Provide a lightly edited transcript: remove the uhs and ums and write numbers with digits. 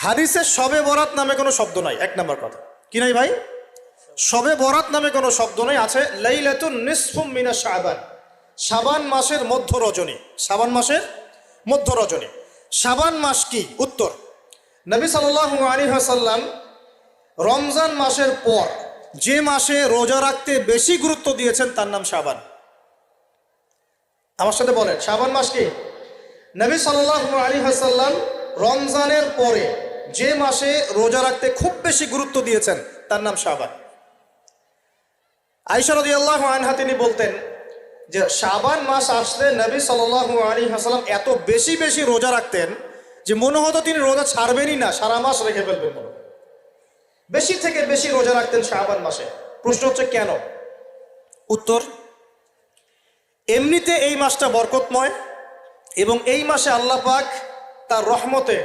হাদিসে শবে বরাত নামে কোনো শব্দ নাই, এক নম্বর কথা। কি নাই ভাই? শবে বরাত নামে কোনো শব্দ নাই। আছে লাইলাতুন নিসফুম মিনা শাবান, শাবান মাসের মধ্য রজনী। শাবান মাসের মধ্য রজনী। শাবান মাস কি? উত্তর, নবী সাল্লাল্লাহু আলাইহি ওয়াসাল্লাম রমজান মাসের পর যে মাসে রোজা রাখতে বেশি গুরুত্ব দিয়েছেন তার নাম শাবান। আমার সাথে বলেন, শাবান মাস কি? নবী সাল্লাল্লাহু আলাইহি ওয়াসাল্লাম রমজানের পরে যে মাসে রোজা রাখতে খুব বেশি গুরুত্ব দিয়েছেন তার নাম শাবান। আয়েশা রাদিয়াল্লাহু আনহা তিনি বলতেন যে শাবান মাস আসলে নবী সাল্লাল্লাহু আলাইহি ওয়াসাল্লাম এত বেশি বেশি রোজা রাখতেন যে মনে হতো তিনি রোজা ছাড়বেনই না, সারা মাস রেখে ফেলবেন। বেশি থেকে বেশি রোজা রাখতেন শাবান মাসে। প্রশ্ন হচ্ছে কেন? উত্তর, এমনিতে এই মাসটা বরকতময় এবং এই মাসে আল্লাহ পাক তার রহমতে